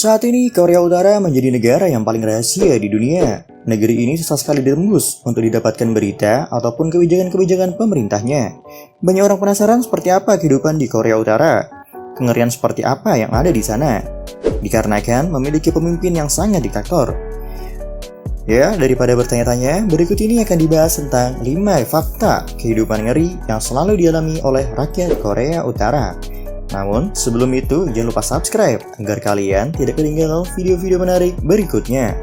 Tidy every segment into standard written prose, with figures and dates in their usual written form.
Saat ini, Korea Utara menjadi negara yang paling rahasia di dunia. Negeri ini susah sekali dirembus untuk didapatkan berita ataupun kebijakan-kebijakan pemerintahnya. Banyak orang penasaran seperti apa kehidupan di Korea Utara. Kengerian seperti apa yang ada di sana. Dikarenakan memiliki pemimpin yang sangat diktator. Ya, daripada bertanya-tanya, berikut ini akan dibahas tentang 5 fakta kehidupan ngeri yang selalu dialami oleh rakyat Korea Utara. Namun, sebelum itu, jangan lupa subscribe agar kalian tidak ketinggalan video-video menarik berikutnya.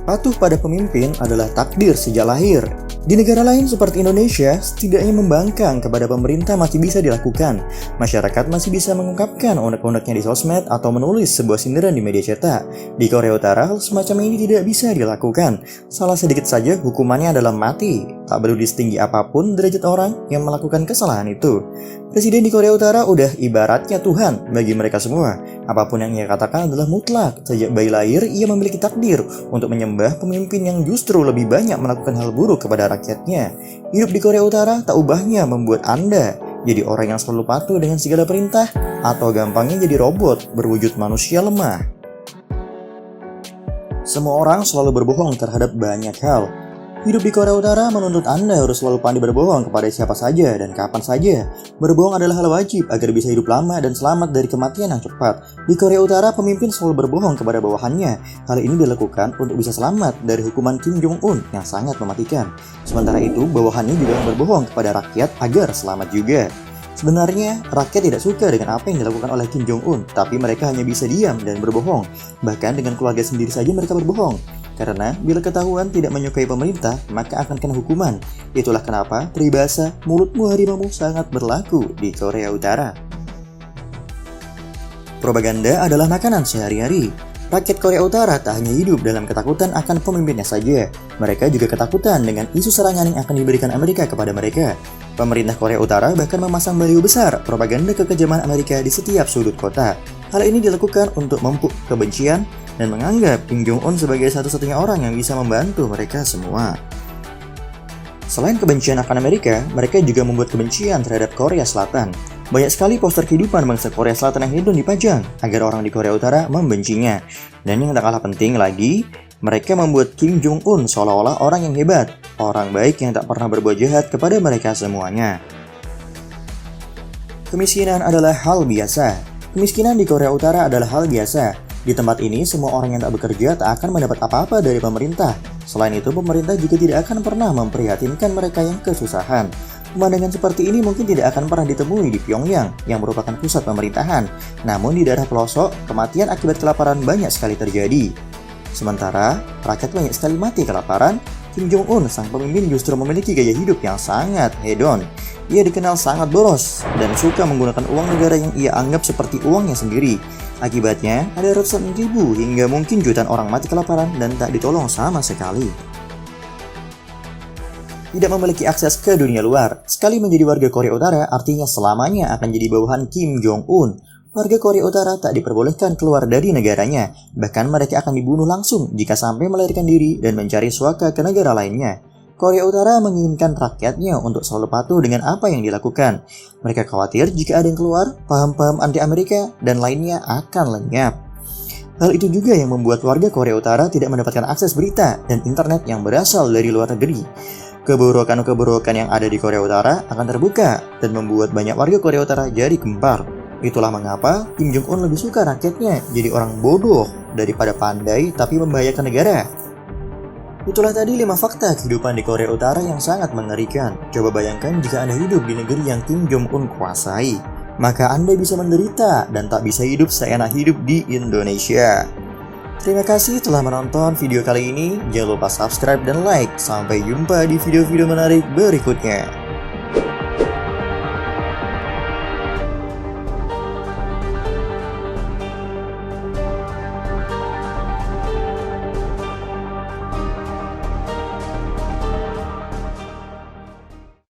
Patuh pada pemimpin adalah takdir sejak lahir. Di negara lain seperti Indonesia, setidaknya membangkang kepada pemerintah masih bisa dilakukan. Masyarakat masih bisa mengungkapkan unek-uneknya di sosmed atau menulis sebuah sindiran di media cetak. Di Korea Utara, hal semacam ini tidak bisa dilakukan. Salah sedikit saja hukumannya adalah mati. Tak peduli setinggi apapun derajat orang yang melakukan kesalahan itu. Presiden di Korea Utara udah ibaratnya Tuhan bagi mereka semua. Apapun yang ia katakan adalah mutlak. Sejak bayi lahir, ia memiliki takdir untuk menyembah pemimpin yang justru lebih banyak melakukan hal buruk kepada rakyatnya. Hidup di Korea Utara tak ubahnya membuat Anda jadi orang yang selalu patuh dengan segala perintah atau gampangnya jadi robot berwujud manusia lemah. Semua orang selalu berbohong terhadap banyak hal. Hidup di Korea Utara menuntut Anda harus selalu pandai berbohong kepada siapa saja dan kapan saja. Berbohong adalah hal wajib agar bisa hidup lama dan selamat dari kematian yang cepat. Di Korea Utara, pemimpin selalu berbohong kepada bawahannya. Hal ini dilakukan untuk bisa selamat dari hukuman Kim Jong-un yang sangat mematikan. Sementara itu, bawahannya juga berbohong kepada rakyat agar selamat juga. Sebenarnya, rakyat tidak suka dengan apa yang dilakukan oleh Kim Jong-un, tapi mereka hanya bisa diam dan berbohong. Bahkan dengan keluarga sendiri saja mereka berbohong. Karena bila ketahuan tidak menyukai pemerintah, maka akan kena hukuman. Itulah kenapa peribahasa mulutmu harimau sangat berlaku di Korea Utara. Propaganda adalah makanan sehari-hari. Rakyat Korea Utara tak hanya hidup dalam ketakutan akan pemimpinnya saja. Mereka juga ketakutan dengan isu serangan yang akan diberikan Amerika kepada mereka. Pemerintah Korea Utara bahkan memasang baliho besar propaganda kekejaman Amerika di setiap sudut kota. Hal ini dilakukan untuk memupuk kebencian dan menganggap Kim Jong-un sebagai satu-satunya orang yang bisa membantu mereka semua. Selain kebencian akan Amerika, mereka juga membuat kebencian terhadap Korea Selatan. Banyak sekali poster kehidupan bangsa Korea Selatan yang hedon dipajang agar orang di Korea Utara membencinya. Dan yang tak kalah penting lagi, mereka membuat Kim Jong-un seolah-olah orang yang hebat, orang baik yang tak pernah berbuat jahat kepada mereka semuanya. Kemiskinan adalah hal biasa. Kemiskinan di Korea Utara adalah hal biasa. Di tempat ini, semua orang yang tak bekerja tak akan mendapat apa-apa dari pemerintah. Selain itu, pemerintah juga tidak akan pernah memprihatinkan mereka yang kesusahan. Pemandangan seperti ini mungkin tidak akan pernah ditemui di Pyongyang, yang merupakan pusat pemerintahan. Namun di daerah pelosok, kematian akibat kelaparan banyak sekali terjadi. Sementara, rakyat banyak sekali mati kelaparan, Kim Jong-un, sang pemimpin, justru memiliki gaya hidup yang sangat hedon. Ia dikenal sangat boros dan suka menggunakan uang negara yang ia anggap seperti uangnya sendiri. Akibatnya, ada ratusan ribu hingga mungkin jutaan orang mati kelaparan dan tak ditolong sama sekali. Tidak memiliki akses ke dunia luar. Sekali menjadi warga Korea Utara artinya selamanya akan jadi bawahan Kim Jong-un. Warga Korea Utara tak diperbolehkan keluar dari negaranya. Bahkan mereka akan dibunuh langsung jika sampai melarikan diri dan mencari suaka ke negara lainnya. Korea Utara menginginkan rakyatnya untuk selalu patuh dengan apa yang dilakukan. Mereka khawatir jika ada yang keluar, paham-paham anti-Amerika dan lainnya akan lenyap. Hal itu juga yang membuat warga Korea Utara tidak mendapatkan akses berita dan internet yang berasal dari luar negeri. Keburukan-keburukan yang ada di Korea Utara akan terbuka dan membuat banyak warga Korea Utara jadi gempar. Itulah mengapa Kim Jong-un lebih suka rakyatnya jadi orang bodoh daripada pandai tapi membahayakan negara. Itulah tadi 5 fakta kehidupan di Korea Utara yang sangat mengerikan. Coba bayangkan jika Anda hidup di negeri yang Kim Jong-un kuasai. Maka Anda bisa menderita dan tak bisa hidup seenak hidup di Indonesia. Terima kasih telah menonton video kali ini. Jangan lupa subscribe dan like. Sampai jumpa di video-video menarik berikutnya.